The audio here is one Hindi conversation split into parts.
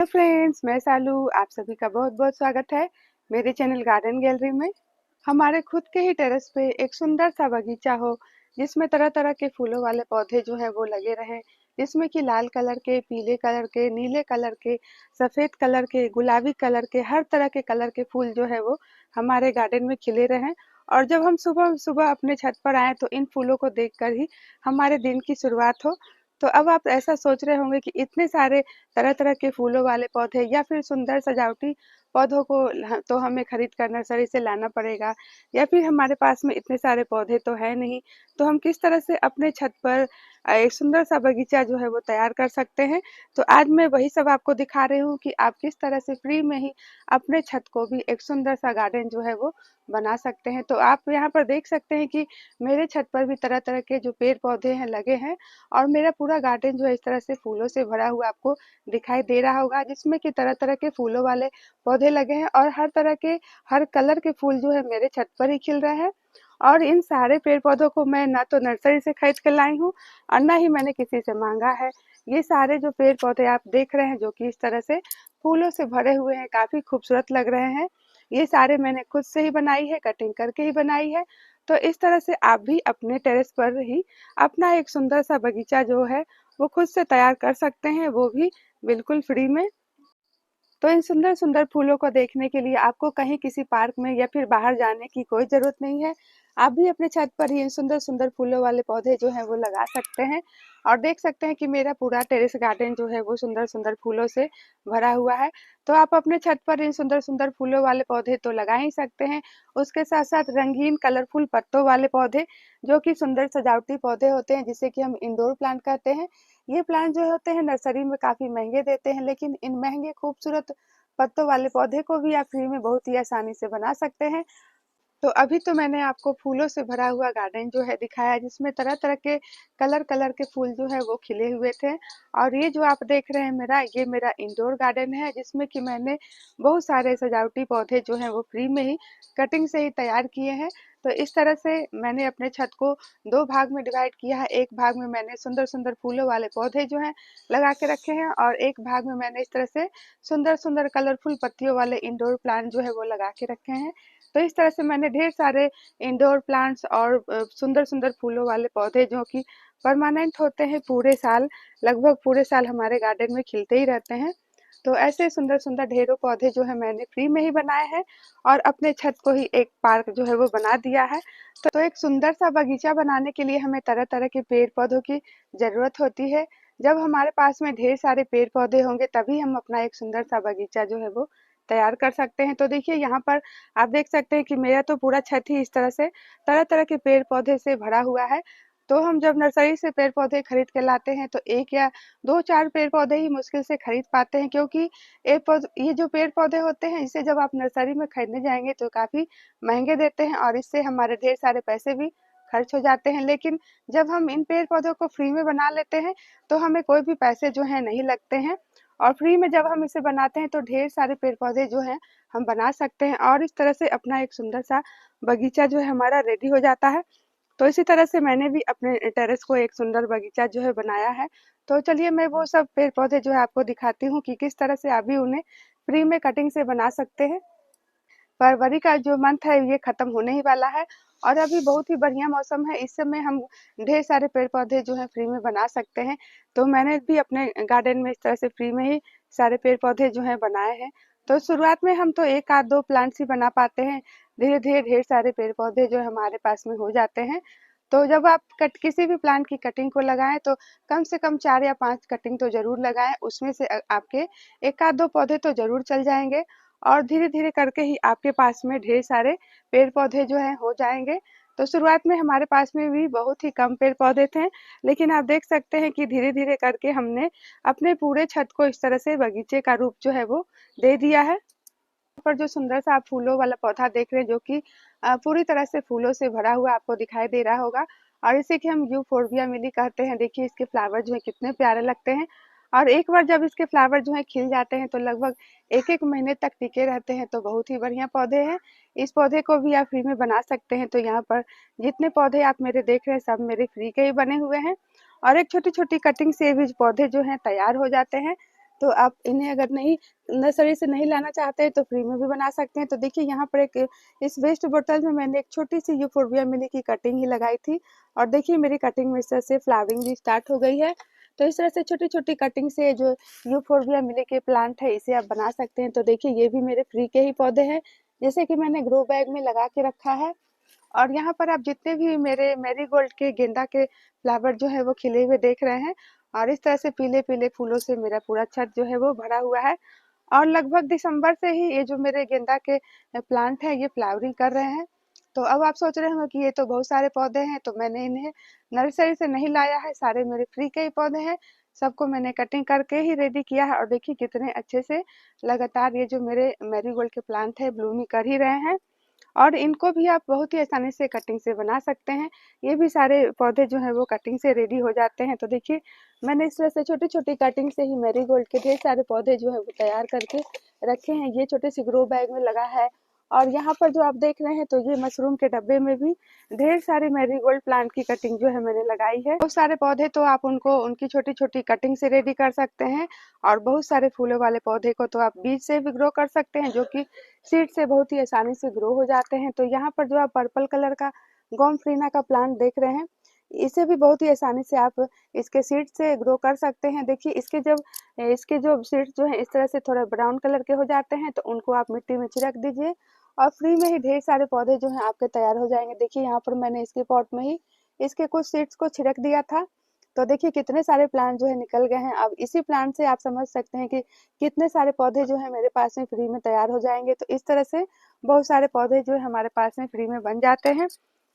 हेलो फ्रेंड्स, मैं सालू। आप सभी का बहुत बहुत स्वागत है मेरे चैनल गार्डन गैलरी में। हमारे खुद के ही टेरेस पे एक सुंदर सा बगीचा हो जिसमें तरह तरह के फूलों वाले पौधे जो हैं वो लगे रहें, जिसमें कि लाल कलर के, पीले कलर के, नीले कलर के, सफ़ेद कलर के, गुलाबी कलर के, हर तरह के कलर के फूल जो है वो हमारे गार्डन में खिले रहें। और जब हम सुबह सुबह अपने छत पर आए तो इन फूलों को देखकर ही हमारे दिन की शुरुआत हो। तो अब आप ऐसा सोच रहे होंगे कि इतने सारे तरह-तरह के फूलों वाले पौधे या फिर सुंदर सजावटी पौधों को तो हमें खरीद कर नर्सरी से लाना पड़ेगा, या फिर हमारे पास में इतने सारे पौधे तो है नहीं, तो हम किस तरह से अपने छत पर एक सुंदर सा बगीचा जो है वो तैयार कर सकते हैं। तो आज मैं वही सब आपको दिखा रही हूँ कि आप किस तरह से फ्री में ही अपने छत को भी एक सुंदर सा गार्डन जो है वो बना सकते हैं। तो आप यहाँ पर देख सकते हैं कि मेरे छत पर भी तरह तरह के जो पेड़ पौधे हैं लगे हैं, और मेरा पूरा गार्डन जो है इस तरह से फूलों से भरा हुआ आपको दिखाई दे रहा होगा, जिसमें कि तरह-तरह के फूलों वाले पौधे लगे हैं और हर तरह के, हर कलर के फूल जो है मेरे छत पर ही खिल रहे हैं। और इन सारे पेड़-पौधों को मैं ना तो नर्सरी से खरीद के लाई हूँ और ना ही मैंने किसी से माँगा है। ये सारे जो पेड़-पौधे आप देख रहे हैं जो कि इस तरह से फूलों से भरे हुए हैं, काफ़ी खूबसूरत लग रहे हैं। ये सारे मैंने खुद से ही बनाई है, कटिंग करके ही बनाई है। तो इस तरह से आप भी अपने टेरेस पर ही अपना एक सुंदर सा बगीचा जो है वो खुद से तैयार कर सकते हैं, वो भी बिल्कुल फ्री में। तो इन सुंदर-सुंदर फूलों को देखने के लिए आपको कहीं किसी पार्क में या फिर बाहर जाने की कोई ज़रूरत नहीं है। आप भी अपने छत पर ही इन सुंदर-सुंदर फूलों वाले पौधे जो हैं वो लगा सकते हैं। और देख सकते हैं कि मेरा पूरा टेरेस गार्डन जो है वो सुंदर-सुंदर फूलों से भरा हुआ है। तो आप अपने छत पर इन सुंदर-सुंदर फूलों वाले पौधे तो लगा ही सकते हैं, उसके साथ-साथ रंगीन कलरफुल पत्तों वाले पौधे, जो कि सुंदर सजावटी पौधे होते हैं जिसे कि हम इंडोर प्लांट कहते हैं। ये प्लांट जो होते हैं नर्सरी में काफ़ी महँगे देते हैं, लेकिन इन महँगे खूबसूरत पत्तों वाले पौधे को भी आप फ्री में बहुत ही आसानी से बना सकते हैं। तो अभी तो मैंने आपको फूलों से भरा हुआ गार्डन जो है दिखाया, जिसमें तरह-तरह के कलर-कलर के फूल जो है वो खिले हुए थे। और ये जो आप देख रहे हैं ये मेरा इंडोर गार्डन है, जिसमें कि मैंने बहुत सारे सजावटी पौधे जो हैं वो फ्री में ही कटिंग से ही तैयार किए हैं। तो इस तरह से मैंने अपने छत को 2 भाग में डिवाइड किया है। एक भाग में मैंने सुंदर-सुंदर फूलों वाले पौधे जो हैं लगा के रखे हैं, और एक भाग में मैंने इस तरह से सुंदर-सुंदर कलरफुल पत्तियों वाले इंडोर प्लांट जो है वो लगा के रखे हैं। तो इस तरह से मैंने ढेर सारे इंडोर प्लांट्स और सुंदर-सुंदर फूलों वाले पौधे जो कि परमानेंट होते हैं पूरे साल, लगभग पूरे साल हमारे गार्डन में खिलते ही रहते हैं। तो ऐसे सुंदर-सुंदर ढेरों पौधे जो है मैंने फ्री में ही बनाए हैं, और अपने छत को ही एक पार्क जो है वो बना दिया है। तो एक सुंदर सा बगीचा बनाने के लिए हमें तरह-तरह के पेड़-पौधों की ज़रूरत होती है। जब हमारे पास में ढेर सारे पेड़-पौधे होंगे तभी हम अपना एक सुंदर सा बगीचा जो है वो तैयार कर सकते हैं। तो देखिए यहाँ पर आप देख सकते हैं कि मेरा तो पूरा छत ही इस तरह से तरह-तरह के पेड़-पौधे से भरा हुआ है। तो हम जब नर्सरी से पेड़-पौधे खरीद के लाते हैं तो 1 या 2-4 पेड़-पौधे ही मुश्किल से खरीद पाते हैं, क्योंकि ये जो पेड़-पौधे होते हैं इसे जब आप नर्सरी में खरीदने जाएँगे तो काफ़ी महँगे देते हैं, और इससे हमारे ढेर सारे पैसे भी खर्च हो जाते हैं। लेकिन जब हम इन पेड़-पौधों को फ्री में बना लेते हैं तो हमें कोई भी पैसे जो हैं नहीं लगते हैं, और फ्री में जब हम इसे बनाते हैं तो ढेर सारे पेड़-पौधे जो हैं हम बना सकते हैं, और इस तरह से अपना एक सुंदर सा बगीचा जो है हमारा रेडी हो जाता है। तो इसी तरह से मैंने भी अपने टेरेस को एक सुंदर बगीचा जो है बनाया है। तो चलिए मैं वो सब पेड़-पौधे जो है आपको दिखाती हूँ कि किस तरह से आप भी उन्हें फ्री में कटिंग से बना सकते हैं। फरवरी का जो मंथ है ये खत्म होने ही वाला है, और अभी बहुत ही बढ़िया मौसम है। इस समय हम ढेर सारे पेड़-पौधे जो हैं फ्री में बना सकते हैं। तो मैंने भी अपने गार्डन में इस तरह से फ्री में ही सारे पेड़-पौधे जो हैं बनाए हैं। तो शुरुआत में हम तो 1 आध 2 प्लांट्स ही बना पाते हैं। धीरे-धीरे ढेर सारे पेड़-पौधे जो हमारे पास में हो जाते हैं। तो जब आप किसी भी प्लांट की कटिंग को लगाएँ तो कम से कम 4 या 5 कटिंग तो ज़रूर लगाएँ। उसमें से आपके 1 आध 2 पौधे तो ज़रूर चल जाएँगे, और धीरे-धीरे करके ही आपके पास में ढेर सारे पेड़-पौधे जो हैं हो जाएँगे। तो शुरुआत में हमारे पास में भी बहुत ही कम पेड़-पौधे थे, लेकिन आप देख सकते हैं कि धीरे-धीरे करके हमने अपने पूरे छत को इस तरह से बगीचे का रूप जो है वो दे दिया है। पर जो सुंदर सा आप फूलों वाला पौधा देख रहे हैं जो कि पूरी तरह से फूलों से भरा हुआ आपको दिखाई दे रहा होगा, और इसे कि हम यूफोर्बिया मिली कहते हैं। देखिए इसके फ्लावर जो है कितने प्यारे लगते हैं, और एक बार जब इसके फ्लावर जो है खिल जाते हैं तो लगभग 1-1 महीने तक टिके रहते हैं। तो बहुत ही बढ़िया पौधे हैं। इस पौधे को भी आप फ्री में बना सकते हैं। तो यहाँ पर जितने पौधे आप मेरे देख रहे हैं सब मेरे फ्री के ही बने हुए हैं, और एक छोटी-छोटी कटिंग से भी पौधे जो हैं तैयार हो जाते हैं। तो आप इन्हें अगर नहीं नर्सरी से नहीं लाना चाहते हैं तो फ्री में भी बना सकते हैं। तो देखिए यहाँ पर एक इस वेस्ट बोतल में मैंने एक छोटी सी यूफोर्बिया मिली की कटिंग ही लगाई थी और देखिए मेरी कटिंग में इस तरह से फ्लावरिंग भी स्टार्ट हो गई है। तो इस तरह से छोटी-छोटी कटिंग से जो यूफोर्बिया मिली के प्लांट है इसे आप बना सकते हैं। तो देखिए ये भी मेरे फ्री के ही पौधे हैं, जैसे कि मैंने ग्रो बैग में लगा के रखा है। और यहाँ पर आप जितने भी मेरे मैरीगोल्ड के गेंदा के फ्लावर जो है वो खिले हुए देख रहे हैं और इस तरह से पीले-पीले फूलों से मेरा पूरा छत जो है वो भरा हुआ है। और लगभग दिसंबर से ही ये जो मेरे गेंदा के प्लांट हैं ये फ्लावरिंग कर रहे हैं। तो अब आप सोच रहे होंगे कि ये तो बहुत सारे पौधे हैं, तो मैंने इन्हें नर्सरी से नहीं लाया है, सारे मेरे फ्री के ही पौधे हैं। सबको मैंने कटिंग करके ही रेडी किया है और देखिए कितने अच्छे से लगातार ये जो मेरे मैरीगोल्ड के प्लांट है ब्लूमिंग कर ही रहे हैं। और इनको भी आप बहुत ही आसानी से कटिंग से बना सकते हैं। ये भी सारे पौधे जो हैं वो कटिंग से रेडी हो जाते हैं। तो देखिए मैंने इस तरह से छोटी-छोटी कटिंग से ही मैरीगोल्ड के ढेर सारे पौधे जो हैं वो तैयार करके रखे हैं। ये छोटे से ग्रो बैग में लगा है और यहाँ पर जो आप देख रहे हैं तो ये मशरूम के डब्बे में भी ढेर सारे मैरीगोल्ड प्लांट की कटिंग जो है मैंने लगाई है। बहुत सारे पौधे तो आप उनको उनकी छोटी-छोटी कटिंग से रेडी कर सकते हैं और बहुत सारे फूलों वाले पौधे को तो आप बीज से भी ग्रो कर सकते हैं, जो कि सीड से बहुत ही आसानी से ग्रो हो जाते हैं। तो यहाँ पर जो आप पर्पल कलर का गोमफ्रीना का प्लांट देख रहे हैं, इसे भी बहुत ही आसानी से आप इसके सीड से ग्रो कर सकते हैं। देखिए इसके जो सीड्स जो हैं इस तरह से थोड़ा ब्राउन कलर के हो जाते हैं, तो उनको आप मिट्टी में छिड़क दीजिए और फ्री में ही ढेर सारे पौधे जो हैं आपके तैयार हो जाएंगे। देखिए यहाँ पर मैंने इसके पॉट में ही इसके कुछ सीड्स को छिड़क दिया था, तो देखिए कितने सारे प्लांट जो है निकल गए हैं। अब इसी प्लांट से आप समझ सकते हैं कि कितने सारे पौधे जो है मेरे पास में फ्री में तैयार हो जाएंगे। तो इस तरह से बहुत सारे पौधे जो है हमारे पास में फ्री में बन जाते हैं।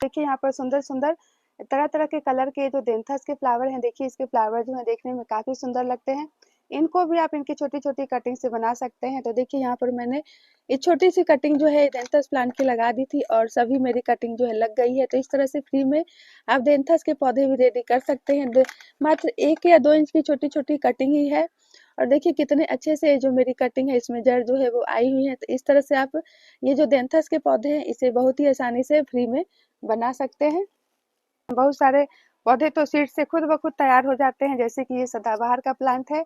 देखिए यहाँ पर सुंदर-सुंदर तरह-तरह के कलर के जो डेंथस के फ्लावर हैं, देखिए इसके फ्लावर जो है देखने में काफ़ी सुंदर लगते हैं। इनको भी आप इनकी छोटी-छोटी कटिंग से बना सकते हैं। तो देखिए यहाँ पर मैंने ये छोटी-सी कटिंग जो है डेंथस प्लांट की लगा दी थी और सभी मेरी कटिंग जो है लग गई है। तो इस तरह से फ्री में आप डेंथस के पौधे भी रेडी कर सकते हैं। मात्र 1 या 2 इंच की छोटी-छोटी कटिंग ही है और देखिए कितने अच्छे से जो मेरी कटिंग है इसमें जड़ जो है वो आई हुई है। तो इस तरह से आप ये जो डेंथस के पौधे हैं इसे बहुत ही आसानी से फ्री में बना सकते हैं। बहुत सारे पौधे तो सीड से खुद ब खुद तैयार हो जाते हैं, जैसे कि ये सदाबहार का प्लांट है।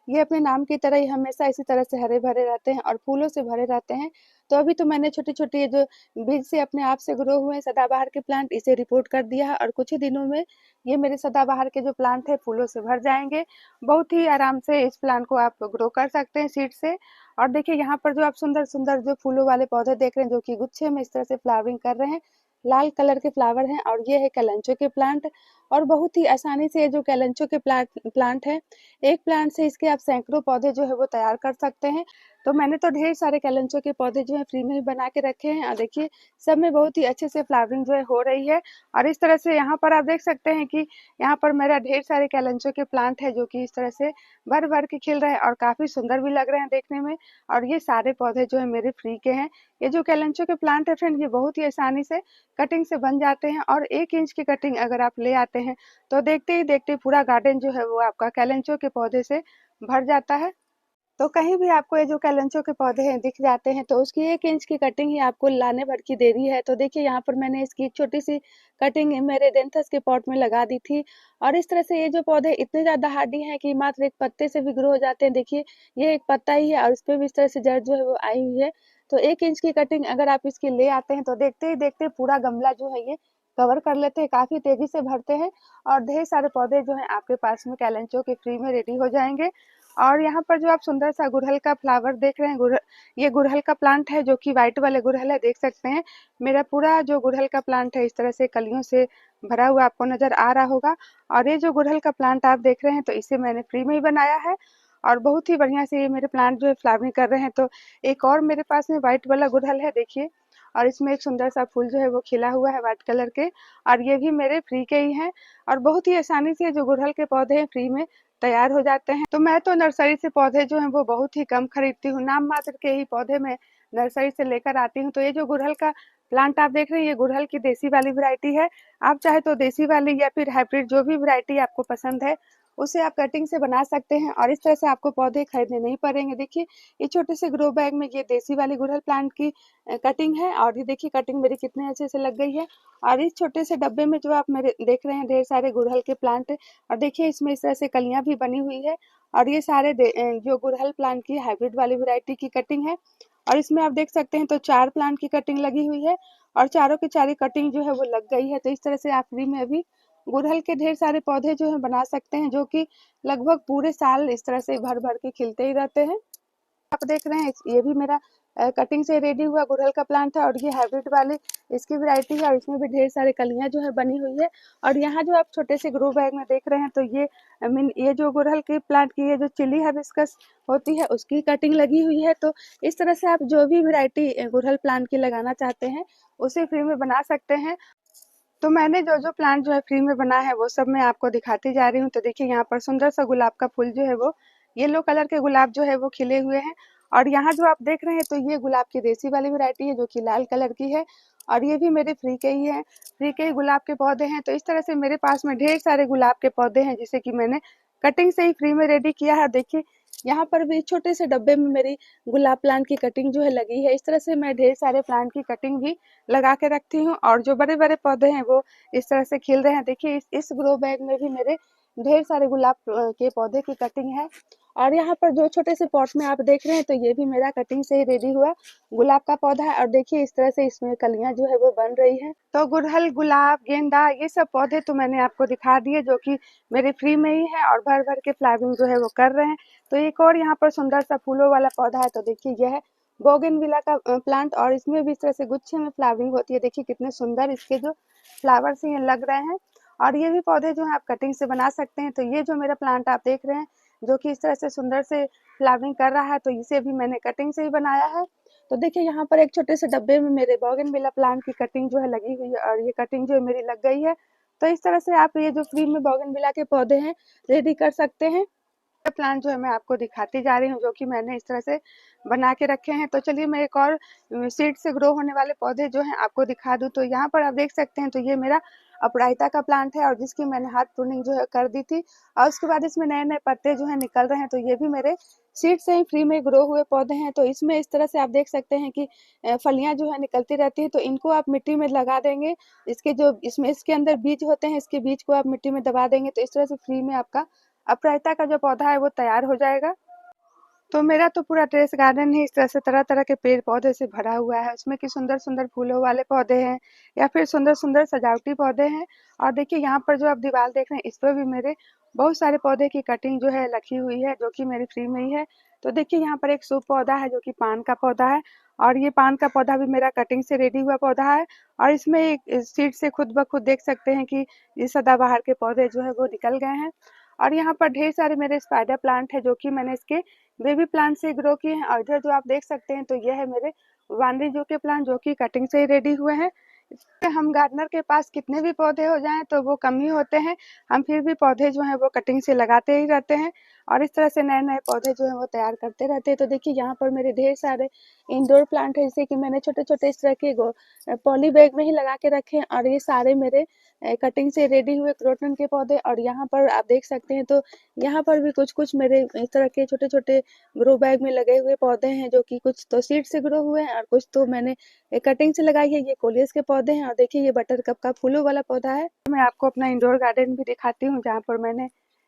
ये अपने नाम की तरह ही हमेशा इसी तरह से हरे-भरे रहते हैं और फूलों से भरे रहते हैं। तो अभी तो मैंने छोटी-छोटी ये जो बीज से अपने आप से ग्रो हुए हैं सदाबहार के प्लांट इसे रिपोर्ट कर दिया है और कुछ ही दिनों में ये मेरे सदाबहार के जो प्लांट है फूलों से भर जाएँगे। बहुत ही आराम से इस प्लांट को आप ग्रो कर सकते हैं सीड से। और देखिए यहाँ पर जो आप सुंदर-सुंदर जो फूलों वाले पौधे देख रहे हैं जो कि गुच्छे में इस तरह से फ्लावरिंग कर रहे हैं, लाल कलर के फ्लावर हैं और ये है कैलेंचो के प्लांट। और बहुत ही आसानी से ये जो कैलेंचो के प्लांट है, एक प्लांट से इसके आप सैकड़ों पौधे जो है वो तैयार कर सकते हैं। तो मैंने तो ढेर सारे कैलेंचो के पौधे जो है फ्री में ही बना के रखे हैं और देखिए सब में बहुत ही अच्छे से फ्लावरिंग जो है हो रही है। और इस तरह से यहाँ पर आप देख सकते हैं कि यहाँ पर मेरा ढेर सारे कैलेंचो के प्लांट है जो कि इस तरह से भर-भर के खिल रहे हैं और काफ़ी सुंदर भी लग रहे हैं देखने में। और ये सारे पौधे जो है मेरे फ्री के हैं। ये जो कैलेंचो के प्लांट है फ्रेंड ये बहुत ही आसानी से कटिंग से बन जाते हैं और 1 इंच की कटिंग अगर आप ले आते हैं, तो देखते ही देखते पूरा गार्डन जो है वो आपका कैलेंचो के पौधे से भर जाता है। तो कहीं भी आपको ये जो कैलेंचो के पौधे हैं दिख जाते हैं, तो उसकी 1 इंच की कटिंग ही आपको लाने भर की देरी है। तो देखिए यहाँ पर मैंने इसकी एक छोटी-सी कटिंग मेरे डेंथस के पॉट में लगा दी थी और इस तरह से ये जो पौधे इतने ज़्यादा हार्डी हैं कि मात्र एक पत्ते से भी ग्रो हो जाते हैं। देखिए ये एक पत्ता ही है और इसपे भी इस तरह से जड़ जो है वो आई हुई है। तो 1 इंच की कटिंग अगर आप इसकी ले आते हैं, तो देखते ही देखते पूरा गमला जो है ये कवर कर लेते हैं, काफ़ी तेज़ी से भरते हैं और ढेर सारे पौधे जो हैं आपके पास में कैलेंचो के फ्री में रेडी हो जाएँगे। और यहाँ पर जो आप सुंदर सा गुड़हल का फ्लावर देख रहे हैं, ये गुड़हल का प्लांट है जो कि व्हाइट वाले गुड़हल है, देख सकते हैं। मेरा पूरा जो गुड़हल का प्लांट है इस तरह से कलियों से भरा हुआ आपको नज़र आ रहा होगा। और ये जो गुड़हल का प्लांट आप देख रहे हैं तो इसे मैंने फ्री में ही बनाया है और बहुत ही बढ़िया से ये मेरे प्लांट जो है फ्लावरिंग कर रहे हैं। तो एक और मेरे पास में व्हाइट वाला गुड़हल है देखिए और इसमें एक सुंदर सा फूल जो है वो खिला हुआ है व्हाइट कलर के और ये भी मेरे फ्री के ही हैं और बहुत ही आसानी से जो गुड़हल के पौधे हैं फ्री में तैयार हो जाते हैं। तो मैं तो नर्सरी से पौधे जो हैं वो बहुत ही कम खरीदती हूँ, नाम मात्र के ही पौधे मैं नर्सरी से लेकर आती हूँ। तो ये जो गुड़हल का प्लांट आप देख रहे हैं ये गुड़हल की देसी वाली वैरायटी है। आप चाहे तो देसी वाली या फिर हाइब्रिड जो भी वैरायटी आपको पसंद है उसे आप कटिंग से बना सकते हैं और इस तरह से आपको पौधे खरीदने नहीं पड़ेंगे। देखिए ये छोटे से ग्रो बैग में ये देसी वाली गुड़हल प्लांट की कटिंग है और ये देखिए कटिंग मेरी कितने अच्छे से लग गई है। और इस छोटे से डब्बे में जो आप मेरे देख रहे हैं ढेर सारे गुड़हल के प्लांट और देखिए इसमें इस तरह से कलियां भी बनी हुई है और ये सारे जो गुड़हल प्लांट की हाइब्रिड वाली वैरायटी की कटिंग है। और इसमें आप देख सकते हैं तो 4 प्लांट की कटिंग लगी हुई है और चारों की चारी कटिंग जो है वो लग गई है। तो इस तरह से आप फ्री में अभी गुड़हल के ढेर सारे पौधे जो है बना सकते हैं, जो कि लगभग पूरे साल इस तरह से भर भर के खिलते ही रहते हैं। आप देख रहे हैं ये भी मेरा कटिंग से रेडी हुआ गुड़हल का प्लांट है और ये हाइब्रिड वाली इसकी वैरायटी है और इसमें भी ढेर सारे कलियां जो है बनी हुई है। और यहाँ जो आप छोटे से ग्रो बैग में देख रहे हैं तो ये ये जो गुड़हल के प्लांट की ये जो चिली हिबिस्कस होती है उसकी कटिंग लगी हुई है। तो इस तरह से आप जो भी वैरायटी गुड़हल प्लांट की लगाना चाहते हैं उसे फ्री में बना सकते हैं। तो मैंने जो प्लांट जो है फ्री में बना है वो सब मैं आपको दिखाती जा रही हूँ। तो देखिए यहाँ पर सुंदर सा गुलाब का फूल जो है वो येलो कलर के गुलाब जो है वो खिले हुए हैं। और यहाँ जो आप देख रहे हैं तो ये गुलाब की देसी वाली वैरायटी है जो कि लाल कलर की है और ये भी मेरे फ्री के ही है, फ्री के ही गुलाब के पौधे हैं। तो इस तरह से मेरे पास में ढेर सारे गुलाब के पौधे हैं जिसे कि मैंने कटिंग से ही फ्री में रेडी किया है। देखिए यहाँ पर भी छोटे से डब्बे में मेरी गुलाब प्लांट की कटिंग जो है लगी है। इस तरह से मैं ढेर सारे प्लांट की कटिंग भी लगा के रखती हूँ और जो बड़े बड़े पौधे हैं वो इस तरह से खिल रहे हैं। देखिए इस ग्रो बैग में भी मेरे ढेर सारे गुलाब के पौधे की कटिंग है। और यहाँ पर जो छोटे से पॉट में आप देख रहे हैं तो ये भी मेरा कटिंग से ही रेडी हुआ गुलाब का पौधा है और देखिए इस तरह से इसमें कलियां जो है वो बन रही है। तो गुड़हल, गुलाब, गेंदा ये सब पौधे तो मैंने आपको दिखा दिए जो कि मेरे फ्री में ही है और भर भर के फ्लावरिंग जो है वो कर रहे हैं। तो एक और यहाँ पर सुंदर सा फूलों वाला पौधा है। तो देखिए यह है बोगनविला का प्लांट और इसमें भी इस तरह से गुच्छे में फ्लावरिंग होती है। देखिए कितने सुंदर इसके जो फ्लावर्स हैं लग रहे हैं और ये भी पौधे जो है आप कटिंग से बना सकते हैं। तो ये जो मेरा प्लांट आप देख रहे हैं जो कि इस तरह से सुंदर से फ्लावरिंग कर रहा है तो इसे भी मैंने कटिंग से ही बनाया है। तो देखिए यहाँ पर एक छोटे से डब्बे में मेरे बोगनविला प्लांट की कटिंग जो है लगी हुई है और ये कटिंग जो है मेरी लग गई है। तो इस तरह से आप ये जो फ्री में बोगनविला के पौधे हैं रेडी कर सकते हैं। प्लांट जो है मैं आपको दिखाती जा रही हूँ जो कि मैंने इस तरह से बना के रखे हैं। तो चलिए मैं एक और सीड से ग्रो होने वाले पौधे जो हैं आपको दिखा दूँ। तो यहाँ पर आप देख सकते हैं तो ये मेरा अपराजिता का प्लांट है और जिसकी मैंने हाथ प्रूनिंग जो है कर दी थी और उसके बाद इसमें नए नए पत्ते जो है निकल रहे हैं। तो ये भी मेरे सीड से ही फ्री में ग्रो हुए पौधे हैं। तो इसमें इस तरह से आप देख सकते हैं कि फलियां जो है निकलती रहती हैं। तो इनको आप मिट्टी में लगा देंगे, इसके जो इसमें इसके अंदर बीज होते हैं इसके बीज को आप मिट्टी में दबा देंगे तो इस तरह से फ्री में आपका अपराजिता का जो पौधा है वो तैयार हो जाएगा। तो मेरा तो पूरा टेरेस गार्डन ही इस तरह से तरह तरह के पेड़ पौधे से भरा हुआ है। उसमें कि सुंदर सुंदर फूलों वाले पौधे हैं या फिर सुंदर सुंदर सजावटी पौधे हैं। और देखिए यहाँ पर जो आप दीवार देख रहे हैं इस पर भी मेरे बहुत सारे पौधे की कटिंग जो है रखी हुई है जो कि मेरी फ्री में ही है। तो देखिए यहाँ पर एक शुभ पौधा है जो कि पान का पौधा है और ये पान का पौधा भी मेरा कटिंग से रेडी हुआ पौधा है। और इसमें एक सीड से खुद ब खुद देख सकते हैं कि ये सदाबहार के पौधे जो है वो निकल गए हैं। और यहाँ पर ढेर सारे मेरे स्पाइडर प्लांट है जो कि मैंने इसके बेबी प्लांट से ग्रो किए हैं। और इधर जो आप देख सकते हैं तो ये है मेरे वानरी जो के प्लांट जो कि कटिंग से ही रेडी हुए हैं। हम गार्डनर के पास कितने भी पौधे हो जाएं तो वो कम ही होते हैं, हम फिर भी पौधे जो हैं वो कटिंग से लगाते ही रहते हैं और इस तरह से नए नए पौधे जो हैं वो तैयार करते रहते हैं। तो देखिए यहाँ पर मेरे ढेर सारे इंडोर प्लांट है जैसे कि मैंने छोटे छोटे इस तरह के पॉली बैग में ही लगा के रखे हैं और ये सारे मेरे कटिंग से रेडी हुए क्रोटन के पौधे। और यहाँ पर आप देख सकते हैं तो यहाँ पर भी कुछ कुछ मेरे इस तरह के छोटे छोटे ग्रो बैग में लगे हुए पौधे हैं जो कि कुछ तो सीड से ग्रो हुए हैं और कुछ तो मैंने कटिंग से लगाई है। ये कोलियस के पौधे हैं और देखिए ये बटर कप का फूलों वाला पौधा है। मैं आपको अपना इंडोर गार्डन भी दिखाती हूँ जहाँ पर मैंने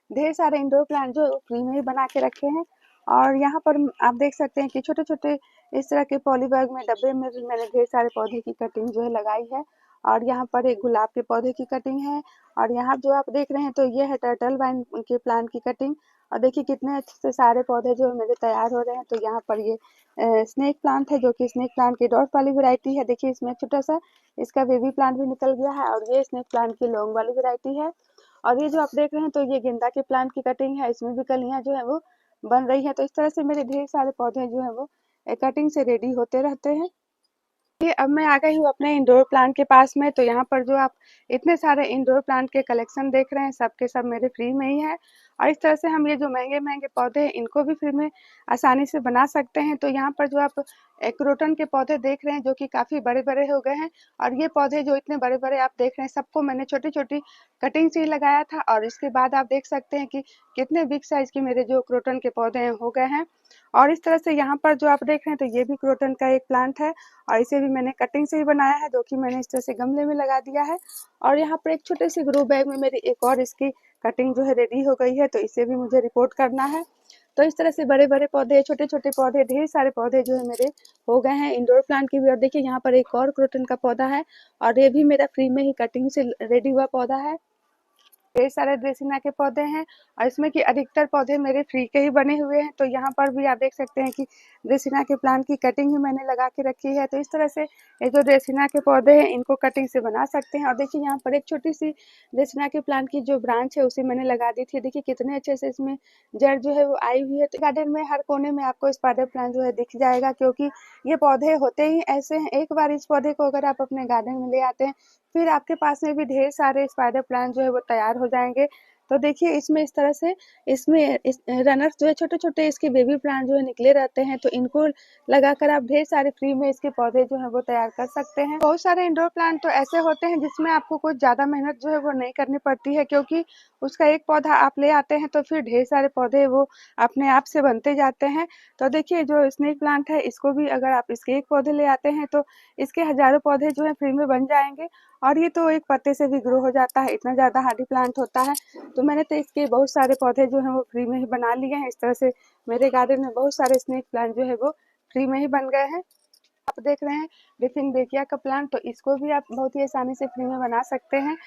ढेर सारे इंडोर प्लांट जो फ्री में ही बना के रखे हैं। और यहाँ पर आप देख सकते हैं कि छोटे छोटे इस तरह के पॉली बैग में डब्बे में भी मैंने ढेर सारे पौधे की कटिंग जो है लगाई है। और यहाँ पर एक गुलाब के पौधे की कटिंग है और यहाँ जो आप देख रहे हैं तो ये है टर्टल वाइन के प्लांट की कटिंग। और देखिए कितने अच्छे से सारे पौधे जो है मेरे तैयार हो रहे हैं। तो यहाँ पर ये स्नेक प्लांट है जो कि स्नेक प्लांट की डॉट वाली वैरायटी है। देखिए इसमें छोटा सा इसका बेबी प्लांट भी निकल गया है और ये स्नेक प्लांट की लॉन्ग वाली वैरायटी है। और ये जो आप देख रहे हैं तो ये गेंदा के प्लांट की कटिंग है, इसमें भी कलियां जो है वो बन रही है। तो इस तरह से मेरे ढेर सारे पौधे जो है वो कटिंग से रेडी होते रहते हैं। ये अब मैं आ गई हूँ अपने इंडोर प्लांट के पास में। तो यहाँ पर जो आप इतने सारे इंडोर प्लांट के कलेक्शन देख रहे हैं, सब के सब मेरे फ्री में ही है। और इस तरह से हम ये जो महंगे-महंगे पौधे हैं, इनको भी फ्री में आसानी से बना सकते हैं। तो यहाँ पर जो आप क्रोटन के पौधे देख रहे हैं, जो कि काफ़ी बड़े-बड़े हो गए हैं। और ये पौधे जो इतने बड़े-बड़े आप देख रहे हैं, सबको मैंने छोटी-छोटी कटिंग से ही लगाया था। और इसके बाद आप देख सकते हैं कि कितने बिग साइज़ के मेरे जो क्रोटन के पौधे हैं, हो गए हैं। और इस तरह से यहाँ पर जो आप देख रहे हैं, तो ये भी क्रोटन का एक प्लांट है। और इसे भी मैंने कटिंग से ही बनाया है, जो कि मैंने इस तरह से गमले में लगा दिया है। और यहाँ पर एक छोटे से ग्रो बैग में मेरी एक और इसकी कटिंग जो है रेडी हो गई है, तो इसे भी मुझे रिपोर्ट करना है। तो इस तरह से बड़े-बड़े पौधे, छोटे-छोटे पौधे, ढेर सारे पौधे जो है मेरे हो गए हैं इंडोर प्लांट के भी। और देखिए यहाँ पर एक और क्रोटन का पौधा है, और ये भी मेरा फ्री में ही कटिंग से रेडी हुआ पौधा है। ढेर सारे ड्रेसिना के पौधे हैं, और इसमें कि अधिकतर पौधे मेरे फ्री के ही बने हुए हैं। तो यहाँ पर भी आप देख सकते हैं कि ड्रेसिना के प्लांट की कटिंग ही मैंने लगा के रखी है। तो इस तरह से ये जो ड्रेसिना के पौधे हैं, इनको कटिंग से बना सकते हैं। और देखिए यहाँ पर एक छोटी सी ड्रेसिना के प्लांट की जो ब्रांच है, उसे मैंने लगा दी थी। देखिए कितने अच्छे से इसमें जड़ जो है वो आई हुई है। तो गार्डन में हर कोने में आपको स्पाइडर प्लांट जो है दिख जाएगा, क्योंकि ये पौधे होते ही ऐसे हैं। एक बार इस पौधे को अगर आप अपने गार्डन में ले आते हैं, फिर आपके पास में भी ढेर सारे स्पाइडर प्लांट जो है वो तैयार हो जाएँगे। तो देखिए इसमें इस तरह से इसमें इस रनर्स जो है छोटे-छोटे इसके बेबी प्लांट जो है निकले रहते हैं, तो इनको लगाकर आप ढेर सारे फ्री में इसके पौधे जो हैं वो तैयार कर सकते हैं। बहुत सारे इंडोर प्लांट तो ऐसे होते हैं जिसमें आपको कुछ ज़्यादा मेहनत जो है वो नहीं करनी पड़ती है, क्योंकि उसका एक पौधा आप ले आते हैं तो फिर ढेर सारे पौधे वो अपने आप से बनते जाते हैं। तो देखिए जो स्नेक प्लांट है, इसको भी अगर आप इसके एक पौधे ले आते हैं, तो इसके हज़ारों पौधे जो हैं फ्री में बन जाएँगे। और ये तो एक पत्ते से भी ग्रो हो जाता है, इतना ज़्यादा हार्डी प्लांट होता है। तो मैंने तो इसके बहुत सारे पौधे जो हैं वो फ्री में ही बना लिए हैं। इस तरह से मेरे गार्डन में बहुत सारे स्नेक प्लांट जो है वो फ्री में ही बन गए हैं। आप देख रहे हैं डिफिनबेकिया का प्लांट, तो इसको भी आप बहुत ही आसानी से फ्री में बना सकते हैं।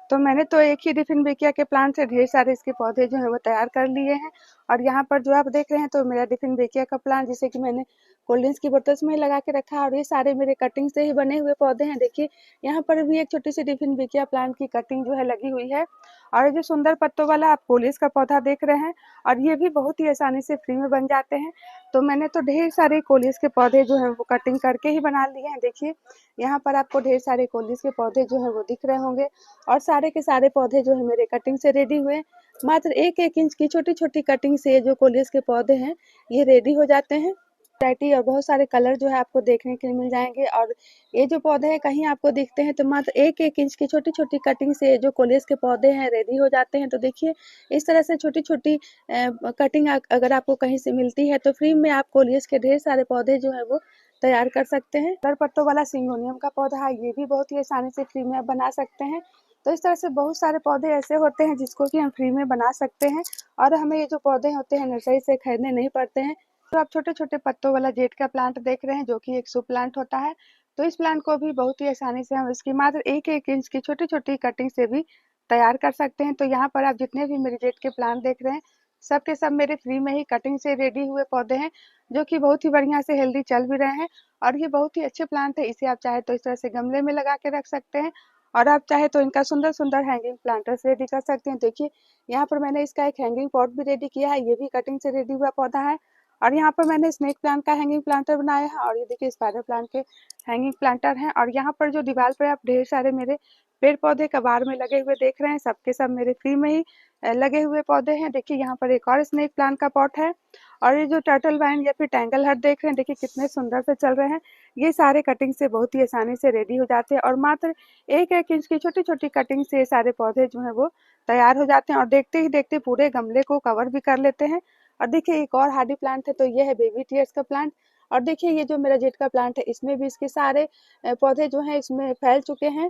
तो मैंने तो एक ही डिफिनबेकिया के प्लांट से ढेर सारे इसके पौधे जो हैं वो तैयार कर लिए हैं। और यहाँ पर जो आप देख रहे हैं, तो मेरा डिफिनबेकिया का प्लांट, जिसे कि मैंने कोल्ड ड्रिंक्स की बोतल्स में ही लगा के रखा है। और ये सारे मेरे कटिंग से ही बने हुए पौधे हैं। देखिए यहाँ पर भी एक छोटी सी डिफिनबेकिया प्लांट की कटिंग जो है लगी हुई है। और ये जो सुंदर पत्तों वाला आप कोलियस का पौधा देख रहे हैं, और ये भी बहुत ही आसानी से फ्री में बन जाते हैं। तो मैंने तो ढेर सारे कोलियस के पौधे जो हैं वो कटिंग करके ही बना लिए हैं। देखिए यहाँ पर आपको ढेर सारे कोलियस के पौधे जो हैं वो दिख रहे होंगे, और सारे के सारे पौधे जो है मेरे कटिंग से रेडी हुए। मात्र 1-1 इंच की छोटी-छोटी कटिंग से जो कोलियस के पौधे हैं, ये रेडी हो जाते हैं। वैरायटी और बहुत सारे कलर जो है आपको देखने के लिए मिल जाएँगे। और ये जो पौधे हैं कहीं आपको दिखते हैं, तो मात्र 1-1 इंच की छोटी-छोटी कटिंग से जो कोलियस के पौधे हैं रेडी हो जाते हैं। तो देखिए इस तरह से छोटी-छोटी कटिंग अगर आपको कहीं से मिलती है, तो फ्री में आप कोलियस के ढेर सारे पौधे जो हैं वो तैयार कर सकते हैं। कलर पत्तों वाला सिंगोनियम का पौधा है, ये भी बहुत ही आसानी से फ्री में आप बना सकते हैं। तो इस तरह से बहुत सारे पौधे ऐसे होते हैं जिसको कि हम फ्री में बना सकते हैं, और हमें ये जो पौधे होते हैं नर्सरी से खरीदने नहीं पड़ते हैं। तो आप छोटे-छोटे पत्तों वाला जेड का प्लांट देख रहे हैं, जो कि एक शो प्लांट होता है। तो इस प्लांट को भी बहुत ही आसानी से हम इसकी मात्र 1-1 इंच की छोटी-छोटी कटिंग से भी तैयार कर सकते हैं। तो यहाँ पर आप जितने भी मेरे जेड के प्लांट देख रहे हैं, सब के सब मेरे फ्री में ही कटिंग से रेडी हुए पौधे हैं, जो कि बहुत ही बढ़िया से हेल्दी चल भी रहे हैं। और ये बहुत ही अच्छे प्लांट है, इसे आप चाहे तो इस तरह से गमले में लगा के रख सकते हैं, और आप चाहे तो इनका सुंदर-सुंदर हैंगिंग प्लांटर्स रेडी कर सकते हैं। देखिए यहाँ पर मैंने इसका एक हैंगिंग पॉट भी रेडी किया है, ये भी कटिंग से रेडी हुआ पौधा है। और यहाँ पर मैंने स्नेक प्लांट का हैंगिंग प्लांटर बनाया है, और ये देखिए स्पाइडर प्लांट के हैंगिंग प्लांटर हैं। और यहाँ पर जो दीवार पे आप ढेर सारे मेरे पेड़ पौधे कबाड़ में लगे हुए देख रहे हैं, सबके सब मेरे फ्री में ही लगे हुए पौधे हैं। देखिए यहाँ पर एक और स्नेक प्लांट का पॉट है, और ये जो टर्टल वाइन या फिर टैंगल हर्ट देख रहे हैं, देखिए कितने सुंदर से चल रहे हैं। ये सारे कटिंग से बहुत ही आसानी से रेडी हो जाते हैं, और मात्र 1-1 इंच की छोटी-छोटी कटिंग से सारे पौधे जो हैं वो तैयार हो जाते हैं, और देखते ही देखते पूरे गमले को कवर भी कर लेते हैं। और देखिए एक और हार्डी प्लांट है, तो ये है बेबी टीयर्स का प्लांट। और देखिए ये जो मेरा जेड का प्लांट है, इसमें भी इसके सारे पौधे जो हैं इसमें फैल चुके हैं।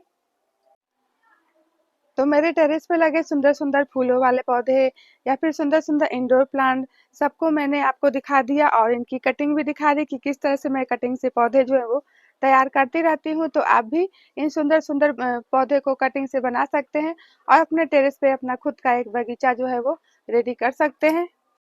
तो मेरे टेरेस पे लगे सुंदर-सुंदर फूलों वाले पौधे या फिर सुंदर-सुंदर इंडोर प्लांट, सबको मैंने आपको दिखा दिया, और इनकी कटिंग भी दिखा दी कि किस तरह से मैं कटिंग से पौधे जो है वो तैयार करती रहती हूँ। तो आप भी इन सुंदर-सुंदर पौधे को कटिंग से बना सकते हैं, और अपने टेरेस पे अपना खुद का एक बगीचा जो है वो रेडी कर सकते हैं।